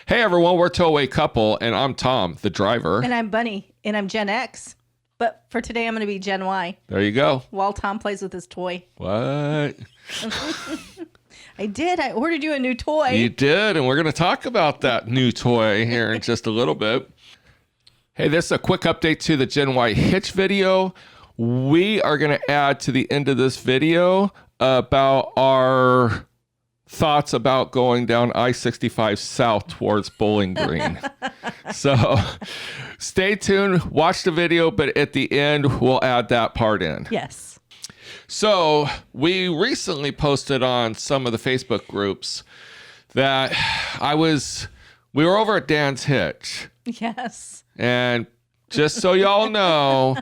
Hey everyone, we're TowawayCouple, and I'm Tom, the driver. And I'm Bunny, and I'm Gen X. But for today, I'm going to be Gen Y. There you go. While Tom plays with his toy. What? I did. I ordered you a new toy. You did, and we're going to talk about that new toy here in just a little bit. Hey, this is a quick update to the GenY hitch video. We are going to add to the end of this video about our thoughts about going down I-65 south towards Bowling Green. So stay tuned, watch the video, but at the end, we'll add that part in. Yes. So we recently posted on some of the Facebook groups that we were over at Dan's Hitch. Yes. And just so y'all know,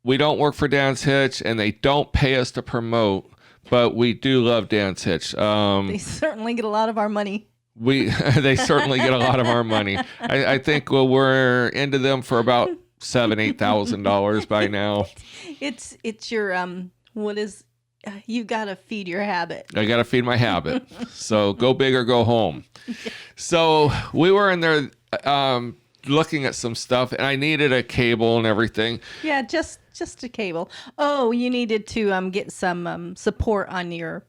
we don't work for Dan's Hitch and they don't pay us to promote, but we do love Dan's Hitch. They certainly get a lot of our money. They certainly get a lot of our money. I think we're into them for about $7,000-8,000 by now. It's your you gotta feed your habit. I gotta feed my habit. So go big or go home. So we were in there looking at some stuff, and I needed a cable and everything. Yeah, just a cable. Oh, you needed to get some support on your.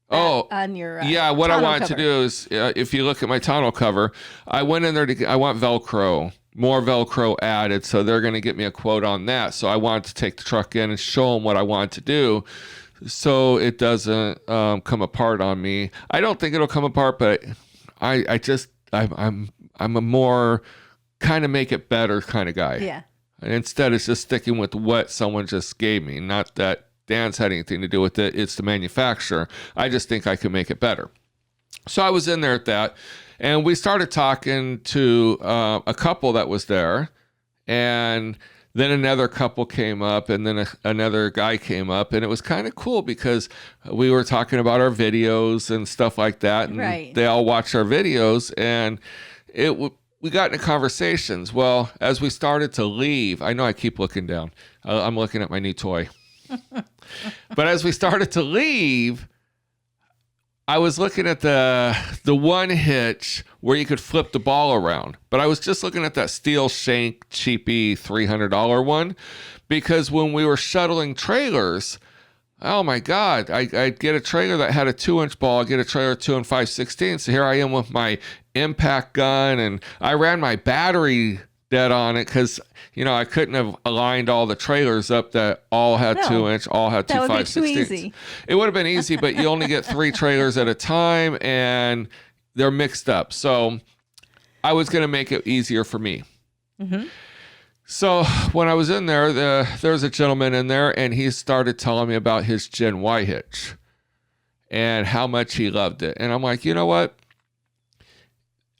What I wanted to do is, if you look at my tonneau cover, I went in there I want Velcro, more Velcro added, so they're going to get me a quote on that. So I wanted to take the truck in and show them what I want to do, so it doesn't come apart on me. I don't think it'll come apart, but I'm a more kind of make it better kind of guy. Yeah. And instead, it's just sticking with what someone just gave me. Not that Dan's had anything to do with it. It's the manufacturer. I just think I can make it better. So I was in there at that, and we started talking to a couple that was there, and then another couple came up, and then another guy came up, and it was kind of cool because we were talking about our videos and stuff like that, and right. They all watched our videos, and we got into conversations. Well, as we started to leave, I know I keep looking down. I'm looking at my new toy. But as we started to leave, I was looking at the one hitch where you could flip the ball around. But I was just looking at that steel shank cheapy $300 one, because when we were shuttling trailers, oh my God, I'd get a trailer that had a 2-inch ball, I'd get a trailer 2 5/16. So here I am with my impact gun, and I ran my battery dead on it because, I couldn't have aligned all the trailers up that all had 2-inch, all had 2 5/16. It would have been easy, but you only get 3 trailers at a time, and they're mixed up. So I was going to make it easier for me. Mm-hmm. So when I was in there, there was a gentleman in there, and he started telling me about his GenY hitch and how much he loved it. And I'm like, you know what?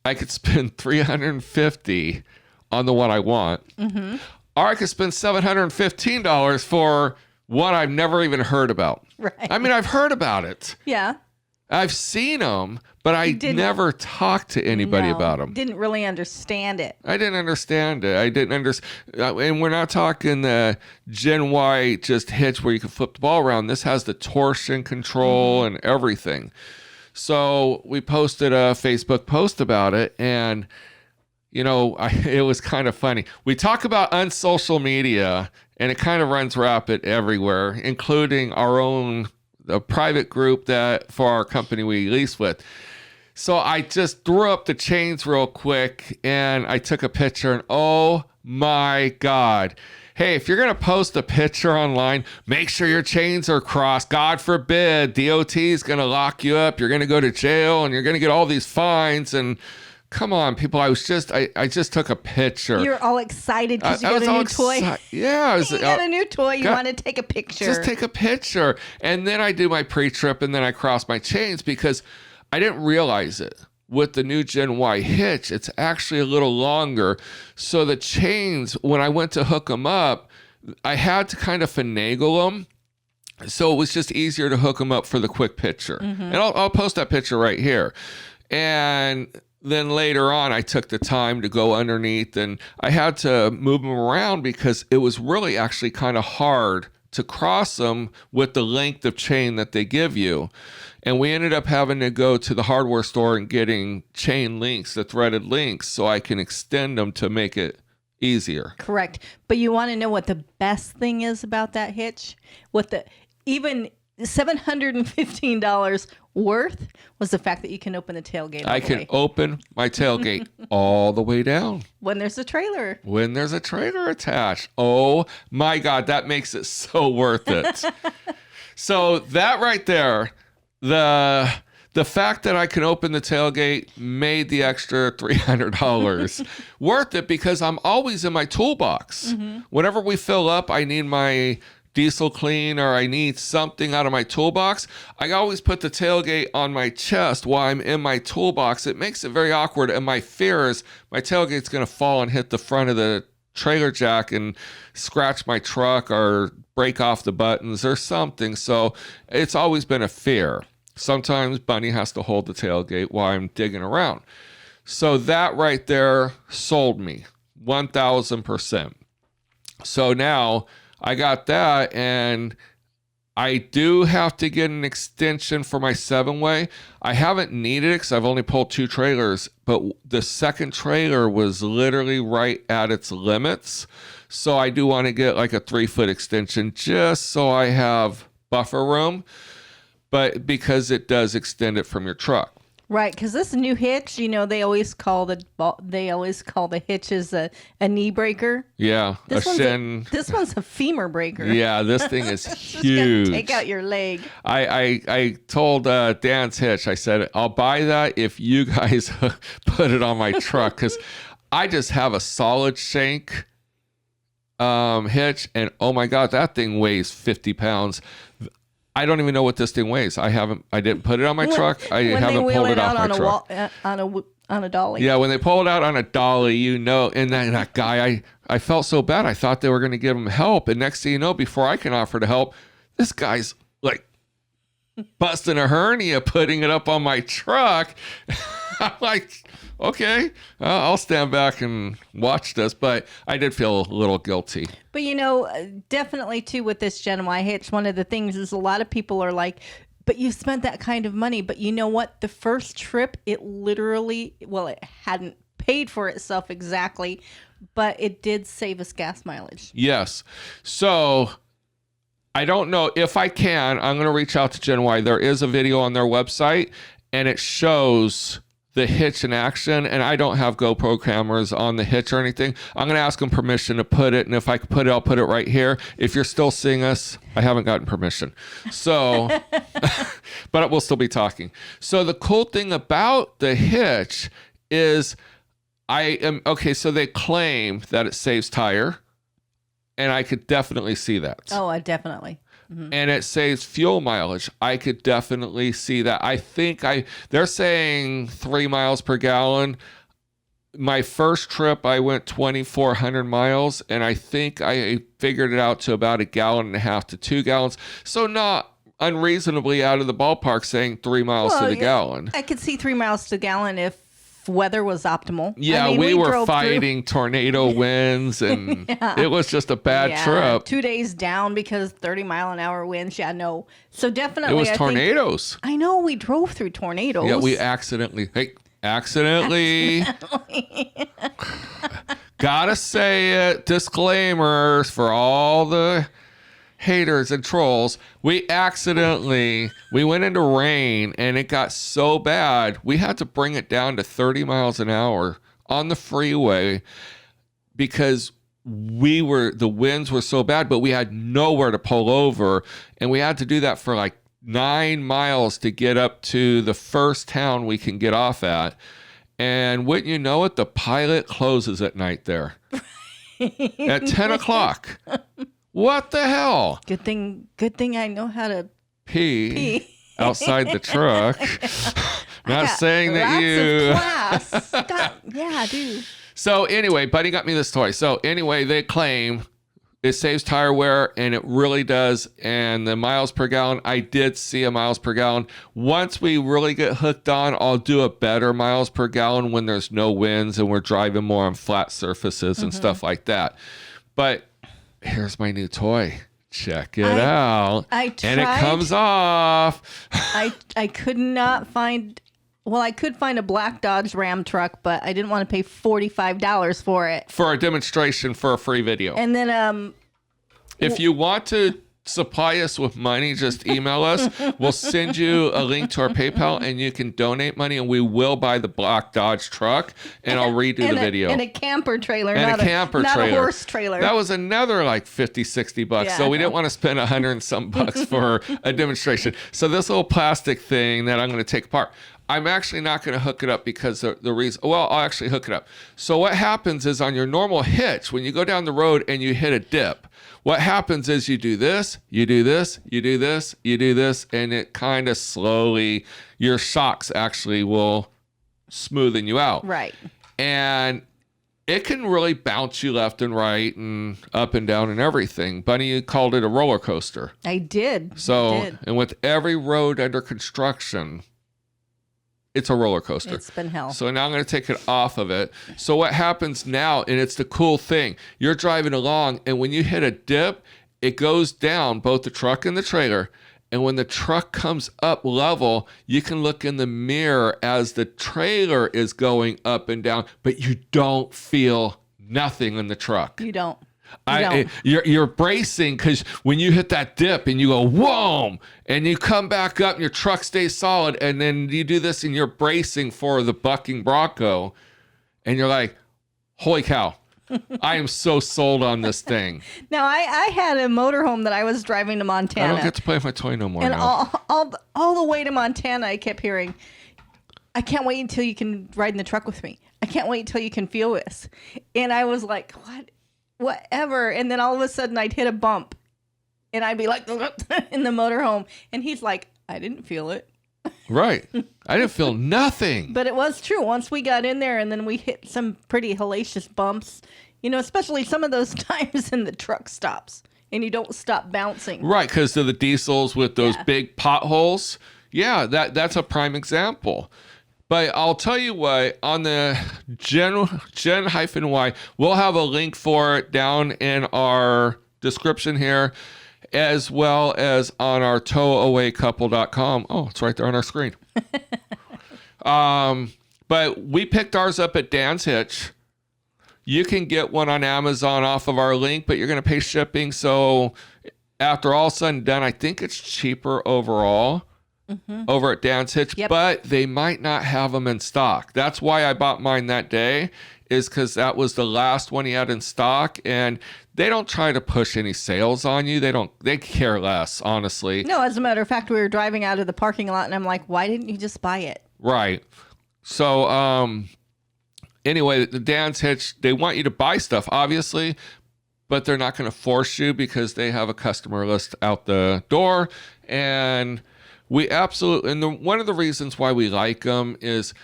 I could spend $350 on the one I want, mm-hmm. or I could spend $715 for one I've never even heard about. Right. I mean, I've heard about it. Yeah. I've seen them, but I never talked to anybody about them. Didn't really understand it. I didn't understand it. I didn't understand. And we're not talking the GenY just hitch where you can flip the ball around. This has the torsion control and everything. So we posted a Facebook post about it, and it was kind of funny. We talk about unsocial media, and it kind of runs rapid everywhere, including our own private group that for our company we lease with. So I just threw up the chains real quick, and I took a picture, and oh my God. Hey, if you're going to post a picture online, make sure your chains are crossed. God forbid, DOT is going to lock you up. You're going to go to jail, and you're going to get all these fines. And come on, people, I just took a picture. You're all excited because you got a new toy. Yeah. You got a new toy. You want to take a picture. Just take a picture. And then I do my pre-trip, and then I cross my chains because I didn't realize it. With the new GenY hitch, it's actually a little longer. So the chains, when I went to hook them up, I had to kind of finagle them. So it was just easier to hook them up for the quick picture. Mm-hmm. And I'll post that picture right here. And then later on, I took the time to go underneath, and I had to move them around because it was really actually kind of hard to cross them with the length of chain that they give you. And we ended up having to go to the hardware store and getting chain links, the threaded links, so I can extend them to make it easier. Correct. But you want to know what the best thing is about that hitch? What the even $715 worth was the fact that you can open the tailgate all I the can way. open my tailgate all the way down. When there's a trailer. When there's a trailer attached. Oh my God, that makes it so worth it. So that right there, the fact that I can open the tailgate made the extra $300 worth it, because I'm always in my toolbox. Mm-hmm. Whenever we fill up, I need my diesel clean or I need something out of my toolbox. I always put the tailgate on my chest while I'm in my toolbox. It makes it very awkward. And my fear is my tailgate's going to fall and hit the front of the trailer jack and scratch my truck or break off the buttons or something. So it's always been a fear. Sometimes Bunny has to hold the tailgate while I'm digging around. So that right there sold me 1,000%. So now I got that, and I do have to get an extension for my 7-way. I haven't needed it because I've only pulled 2 trailers, but the second trailer was literally right at its limits. So I do want to get like a 3-foot extension just so I have buffer room, but because it does extend it from your truck. Right, because this new hitch, they always call the hitches a knee breaker. Yeah, this one's a femur breaker. Yeah, this thing is huge. Take out your leg. I told Dan's Hitch, I said, I'll buy that if you guys put it on my truck, because I just have a solid shank hitch, and oh my God, that thing weighs 50 pounds. I don't even know what this thing weighs. I didn't put it on my truck. I haven't pulled it off my truck. On a dolly. Yeah, when they pull it out on a dolly, and that guy, I felt so bad. I thought they were going to give him help. And next thing you know, before I can offer to help, this guy's like busting a hernia, putting it up on my truck. I'm like, okay, I'll stand back and watch this. But I did feel a little guilty. But, definitely, too, with this GenY hitch, one of the things is a lot of people are like, but you spent that kind of money. But you know what? The first trip, it hadn't paid for itself exactly, but it did save us gas mileage. Yes. So I don't know if I can. I'm going to reach out to GenY. There is a video on their website, and it shows the hitch in action, and I don't have GoPro cameras on the hitch or anything. I'm going to ask them permission to put it, and if I can put it, I'll put it right here. If you're still seeing us, I haven't gotten permission. So, but we'll still be talking. So the cool thing about the hitch is so they claim that it saves tire, and I could definitely see that. Oh, definitely. Mm-hmm. And it saves fuel mileage. I could definitely see that. I think they're saying 3 miles per gallon. My first trip, I went 2,400 miles, and I think I figured it out to about 1.5 gallons to 2 gallons. So not unreasonably out of the ballpark saying 3 miles to the gallon. I could see 3 miles to the gallon if weather was optimal. Yeah, we were fighting tornado winds, and it was just a bad trip. 2 days down because 30-mile-an-hour winds. Yeah, no. So definitely, it was tornadoes. I know, we drove through tornadoes. Yeah, we accidentally. Gotta say it. Disclaimers for all the haters and trolls. We went into rain, and it got so bad we had to bring it down to 30 miles an hour on the freeway because the winds were so bad, but we had nowhere to pull over, and we had to do that for like 9 miles to get up to the first town we can get off at. And wouldn't you know it, the Pilot closes at night there at 10 o'clock. What the hell? Good thing I know how to pee outside the truck. Not saying that you. Class. Yeah, I do. So anyway, Buddy got me this toy. So anyway, they claim it saves tire wear, and it really does. And the miles per gallon, I did see a miles per gallon. Once we really get hooked on, I'll do a better miles per gallon when there's no winds and we're driving more on flat surfaces and stuff like that. But here's my new toy. check it out. I tried. And it comes off. I could not find. Well, I could find a black Dodge Ram truck, but I didn't want to pay $45 for it. For a demonstration for a free video. And then if you want to supply us with money, just email us. We'll send you a link to our PayPal, and you can donate money, and we will buy the black Dodge truck, and I'll redo the video. And a camper trailer. And not a horse trailer. That was another like $50-$60. Yeah, so we didn't want to spend $100 and some bucks for a demonstration. So this little plastic thing that I'm going to take apart, I'm actually not going to hook it up because the reason, well, I'll actually hook it up. So what happens is on your normal hitch, when you go down the road and you hit a dip, what happens is you do this, you do this, you do this, you do this, and it kind of slowly, your shocks actually will smoothen you out. Right. And it can really bounce you left and right and up and down and everything. Bunny called it a roller coaster. I did. So, and with every road under construction, it's a roller coaster. It's been hell. So now I'm going to take it off of it. So what happens now, and it's the cool thing, you're driving along, and when you hit a dip, it goes down, both the truck and the trailer. And when the truck comes up level, you can look in the mirror as the trailer is going up and down, but you don't feel nothing in the truck. You don't. You're bracing because when you hit that dip and you go whoa, and you come back up and your truck stays solid, and then you do this and you're bracing for the bucking bronco, and you're like, holy cow, I am so sold on this thing. Now I had a motorhome that I was driving to Montana. I don't get to play with my toy no more and now. all the way to Montana, I kept hearing, I can't wait until you can ride in the truck with me. I can't wait until you can feel this. And I was like, whatever. And then all of a sudden I'd hit a bump and I'd be like in the motorhome. And he's like, I didn't feel it. Right. I didn't feel nothing. But it was true. Once we got in there and then we hit some pretty hellacious bumps, you know, especially some of those times in the truck stops and you don't stop bouncing. Right. Because of the diesels with those big potholes. Yeah, that's a prime example. But I'll tell you what, on the Gen-Y, we'll have a link for it down in our description here, as well as on our TowawayCouple.com. Oh, it's right there on our screen. But we picked ours up at Dan's Hitch. You can get one on Amazon off of our link, but you're going to pay shipping. So after all said and done, I think it's cheaper overall. Over at Dan's Hitch, but they might not have them in stock. That's why I bought mine that day, is because that was the last one he had in stock, and they don't try to push any sales on you. They care less, honestly. No, as a matter of fact, we were driving out of the parking lot, and I'm like, why didn't you just buy it? Right. So, anyway, the Dan's Hitch, they want you to buy stuff, obviously, but they're not going to force you because they have a customer list out the door, and we absolutely, and one of the reasons why we like them is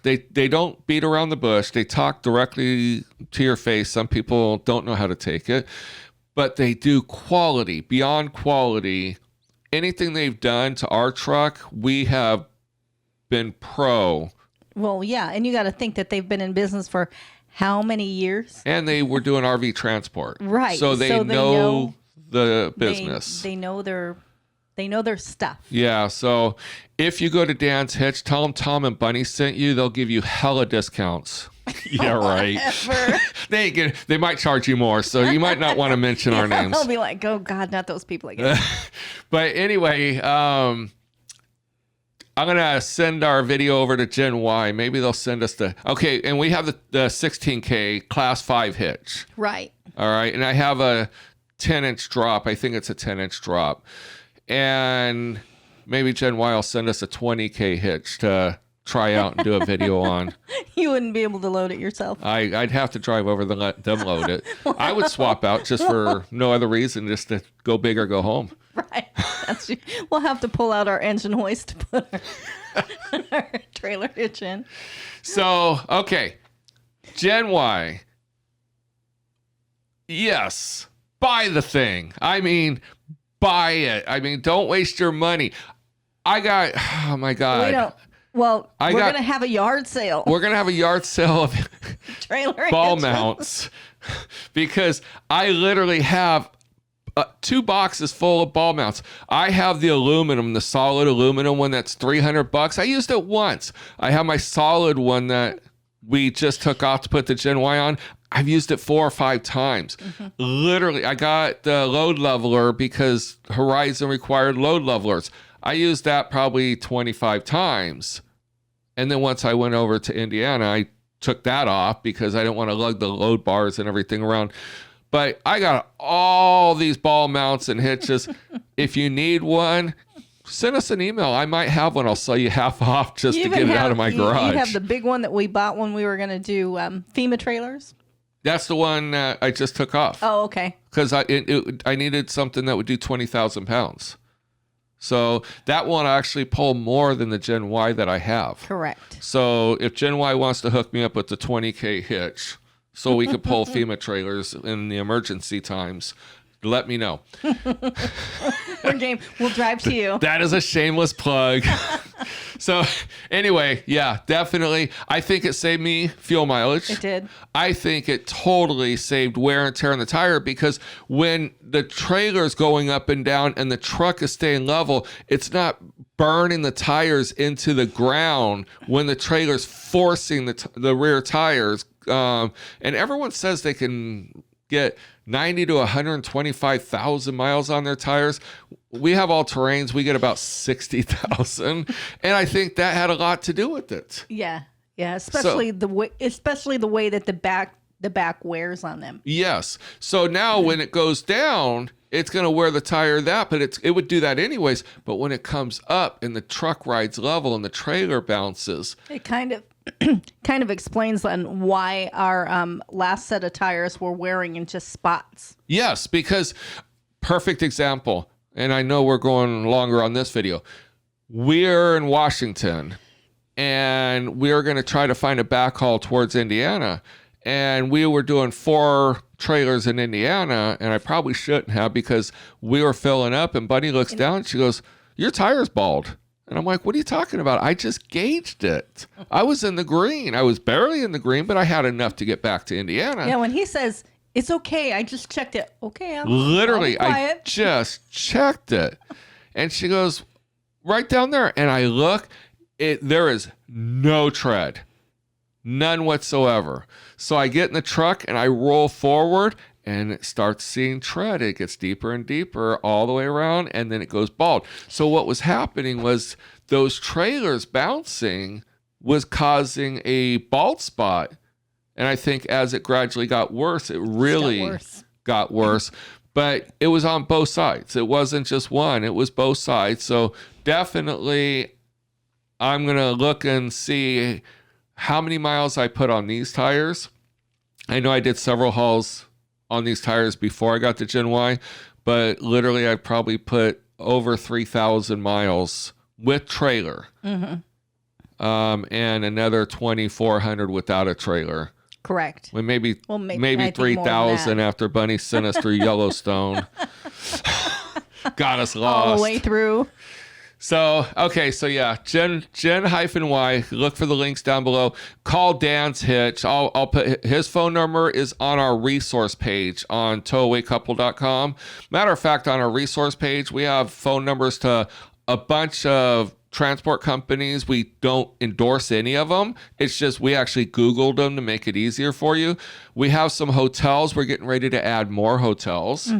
they don't beat around the bush. They talk directly to your face. Some people don't know how to take it, but they do quality, beyond quality. Anything they've done to our truck, we have been pro. Well, yeah, and you got to think that they've been in business for how many years? And they were doing RV transport. Right. So they know the business. They know their stuff. Yeah, so if you go to Dan's Hitch, tell them Tom and Bunny sent you. They'll give you hella discounts. Yeah, right. They might charge you more, so you might not want to mention our names. They'll be like, oh, God, not those people again. But anyway, I'm going to send our video over to GenY. Maybe they'll send us okay, and we have the 16K Class 5 hitch. Right. All right, and I have a 10-inch drop. I think it's a 10-inch drop. And maybe GenY will send us a 20K hitch to try out and do a video on. You wouldn't be able to load it yourself. I'd have to drive over and let them load it. I would swap out just for no other reason, just to go big or go home. Right. We'll have to pull out our engine hoist to put our trailer hitch in. So, okay. GenY. Yes. Buy the thing. I mean, buy it. I mean, don't waste your money. Oh my God. We're going to have a yard sale. We're going to have a yard sale of trailer ball mounts because I literally have 2 boxes full of ball mounts. I have the aluminum, the solid aluminum one that's $300. I used it once. I have my solid one that we just took off to put the GenY on. I've used it 4 or 5 times. Literally, I got the load leveler because Horizon required load levelers. I used that probably 25 times. And then once I went over to Indiana, I took that off because I didn't want to lug the load bars and everything around. But I got all these ball mounts and hitches. If you need one, send us an email. I might have one. I'll sell you half off just to get it out of my garage. You have the big one that we bought when we were going to do FEMA trailers? That's the one I just took off. Oh, okay. Because I needed something that would do 20,000 pounds. So that one actually pull more than the GenY that I have. Correct. So if GenY wants to hook me up with the 20K hitch so we could pull FEMA trailers in the emergency times, let me know. We're game. We'll drive to you. That is a shameless plug. So anyway, yeah, definitely. I think it saved me fuel mileage. It did. I think it totally saved wear and tear on the tire because when the trailer's going up and down and the truck is staying level, it's not burning the tires into the ground when the trailer's forcing the rear tires. And everyone says they can get 90 to 125,000 miles on their tires. We have all terrains. We get about 60,000. And I think that had a lot to do with it. Yeah. Yeah. Especially the way that the back wears on them. Yes. So now when it goes down, it's going to wear the tire but it would do that anyways. But when it comes up and the truck rides level and the trailer bounces, it kind of explains then why our last set of tires were wearing in just spots. Yes, because perfect example, and I know we're going longer on this video. We're in Washington, and we're going to try to find a backhaul towards Indiana, and we were doing 4 trailers in Indiana, and I probably shouldn't have because we were filling up, and Buddy looks down, and she goes, "Your tire's bald." And I'm like, "What are you talking about? I just gauged it. I was in the green. I was barely in the green, but I had enough to get back to Indiana." Yeah, when he says, "It's okay, I just checked it." Okay, I just checked it. And she goes, "Right down there." And I look, there is no tread. None whatsoever. So I get in the truck and I roll forward and it starts seeing tread. It gets deeper and deeper all the way around, and then it goes bald. So what was happening was those trailers bouncing was causing a bald spot. And I think as it gradually got worse, it really got worse. But it was on both sides. It wasn't just one. It was both sides. So definitely I'm going to look and see how many miles I put on these tires. I know I did several hauls on these tires before I got the GenY, but literally I probably put over 3,000 miles with trailer, and another 2,400 without a trailer. Correct. Well, maybe 3,000 after Bunny sent us through Yellowstone. Got us lost all the way through. So, okay, so yeah, Gen-Y, look for the links down below. Call Dan's Hitch. I'll put his phone number is on our resource page on TowawayCouple.com. Matter of fact, on our resource page, we have phone numbers to a bunch of transport companies. We don't endorse any of them. It's just we actually Googled them to make it easier for you. We have some hotels. We're getting ready to add more hotels.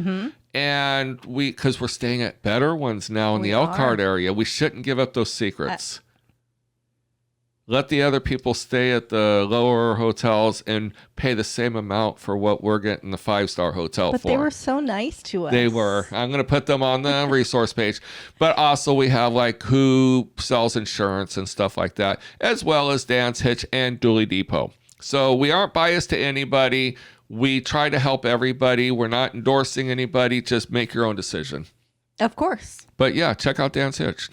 And because we're staying at better ones now in the Elkhart area, we shouldn't give up those secrets. Let the other people stay at the lower hotels and pay the same amount for what we're getting the 5-star hotel for. But they were so nice to us. They were. I'm going to put them on the resource page. But also we have like who sells insurance and stuff like that, as well as Dan's Hitch and Dooley Depot. So we aren't biased to anybody. We try to help everybody. We're not endorsing anybody. Just make your own decision. Of course. But yeah, check out Dan's Hitch.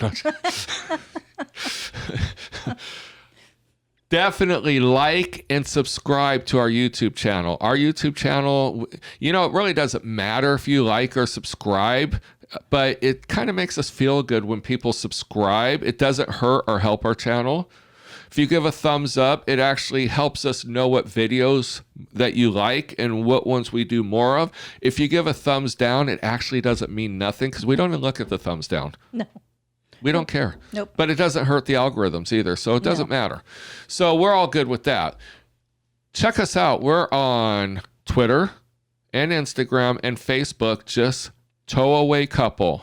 Definitely like and subscribe to our YouTube channel. Our YouTube channel, it really doesn't matter if you like or subscribe, but it kind of makes us feel good when people subscribe. It doesn't hurt or help our channel. If you give a thumbs up, it actually helps us know what videos that you like and what ones we do more of. If you give a thumbs down, it actually doesn't mean nothing because we don't even look at the thumbs down. No. We don't care. Nope. But it doesn't hurt the algorithms either, so it doesn't matter. So we're all good with that. Check us out. We're on Twitter and Instagram and Facebook, just TowawayCouple.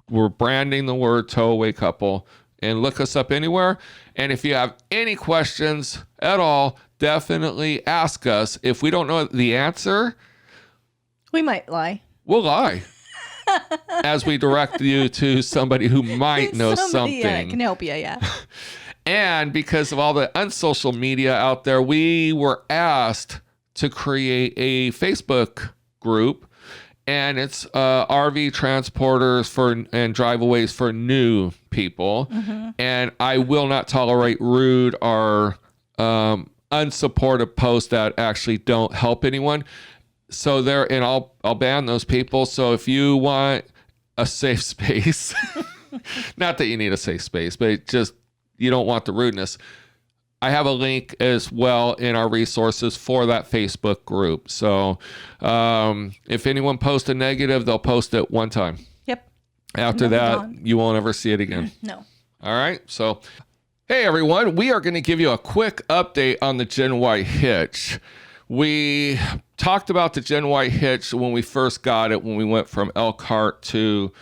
We're branding the word TowawayCouple, and look us up anywhere. And if you have any questions at all, definitely ask us. If we don't know the answer, we might lie. We'll lie. As we direct you to somebody who might know something. Yeah, can help you, yeah. And because of all the unsocial media out there, we were asked to create a Facebook group, and it's RV transporters and driveaways for new people. Mm-hmm. And I will not tolerate rude or unsupportive posts that actually don't help anyone. So and I'll ban those people. So if you want a safe space, not that you need a safe space, but just you don't want the rudeness, I have a link as well in our resources for that Facebook group. So if anyone posts a negative, they'll post it one time. Yep. After that, you won't ever see it again. No. All right. So, hey, everyone, we are going to give you a quick update on the GenY hitch. We talked about the GenY hitch when we first got it, when we went from Elkhart to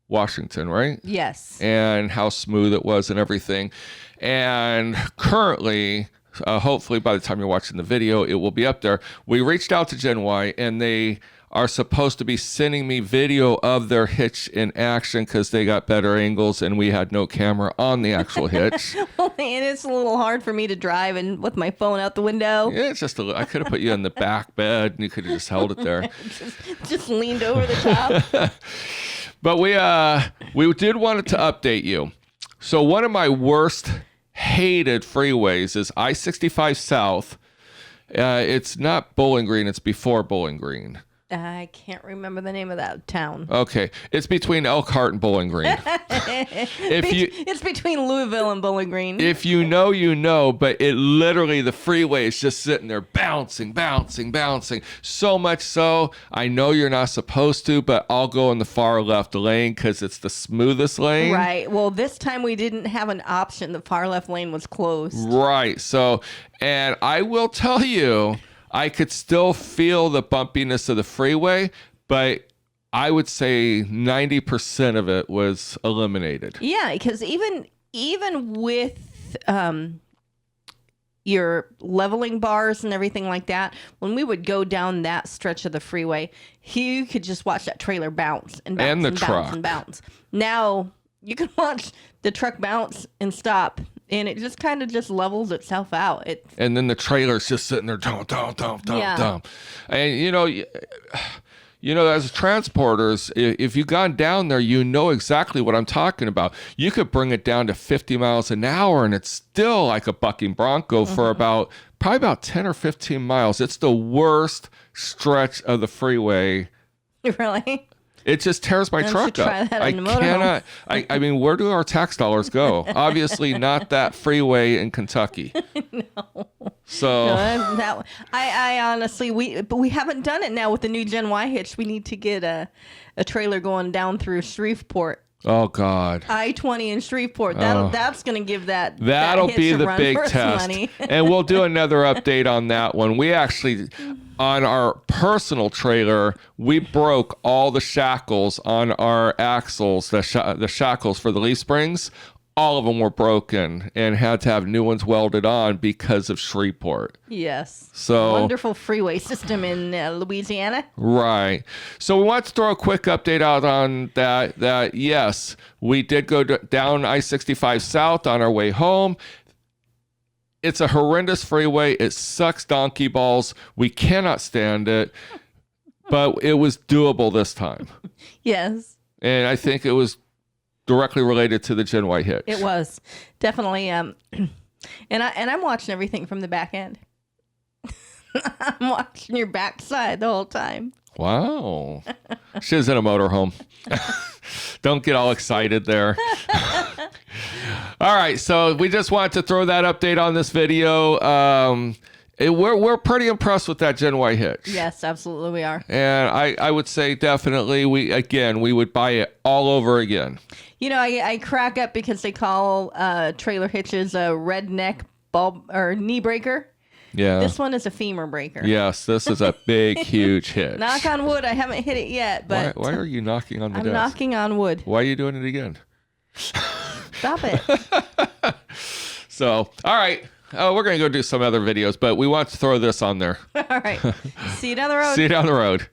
Washington, right? Yes. And how smooth it was and everything. And currently, hopefully by the time you're watching the video, it will be up there. We reached out to GenY, and they are supposed to be sending me video of their hitch in action because they got better angles and we had no camera on the actual hitch. Well, and it's a little hard for me to drive and with my phone out the window. Yeah, it's just I could have put you in the back bed and you could have just held it there. just leaned over the top. But we did want to update you. So one of my worst hated freeways is I-65 South. It's not Bowling Green. It's before Bowling Green. I can't remember the name of that town. Okay. It's between Elkhart and Bowling Green. It's between Louisville and Bowling Green. If you know, you know, but it literally, the freeway is just sitting there bouncing. So much so, I know you're not supposed to, but I'll go in the far left lane because it's the smoothest lane. Right. Well, this time we didn't have an option. The far left lane was closed. Right. So, and I will tell you, I could still feel the bumpiness of the freeway, but I would say 90% of it was eliminated. Yeah, because even with your leveling bars and everything like that, when we would go down that stretch of the freeway, you could just watch that trailer bounce and bounce and the truck. Bounce and bounce. Now you can watch the truck bounce and stop. And it just kind of just levels itself out. And then the trailer's just sitting there, dump. And you know, as transporters, if you've gone down there, you know exactly what I'm talking about. You could bring it down to 50 miles an hour, and it's still like a bucking bronco for probably about 10 or 15 miles. It's the worst stretch of the freeway. Really? It just tears my truck up. I cannot. I mean, where do our tax dollars go? Obviously, not that freeway in Kentucky. No. So I honestly, we haven't done it now with the new GenY hitch. We need to get a trailer going down through Shreveport. Oh God. I-20 in Shreveport. That's going to give that'll that be the big test. And we'll do another update on that one. We actually, on our personal trailer, we broke all the shackles on our axles, the shackles for the leaf springs. All of them were broken and had to have new ones welded on because of Shreveport. Yes. So wonderful freeway system in Louisiana. Right. So we want to throw a quick update out on that yes, we did go down I-65 South on our way home. It's a horrendous freeway. It sucks donkey balls. We cannot stand it. But it was doable this time. Yes. And I think it was directly related to the GenY hitch. It was definitely, and I'm watching everything from the back end. I'm watching your backside the whole time. Wow. She was in a motorhome. Don't get all excited there. All right, so we just want to throw that update on this video. We're pretty impressed with that GenY hitch. Yes, absolutely we are. And I would say definitely we would buy it all over again. You know, I crack up because they call trailer hitches a redneck bulb or knee breaker. Yeah. This one is a femur breaker. Yes, this is a big, huge hitch. Knock on wood. I haven't hit it yet, but why are you knocking on the desk? I'm knocking on wood. Why are you doing it again? Stop it. So, all right. We're going to go do some other videos, but we want to throw this on there. All right. See you down the road. See you down the road.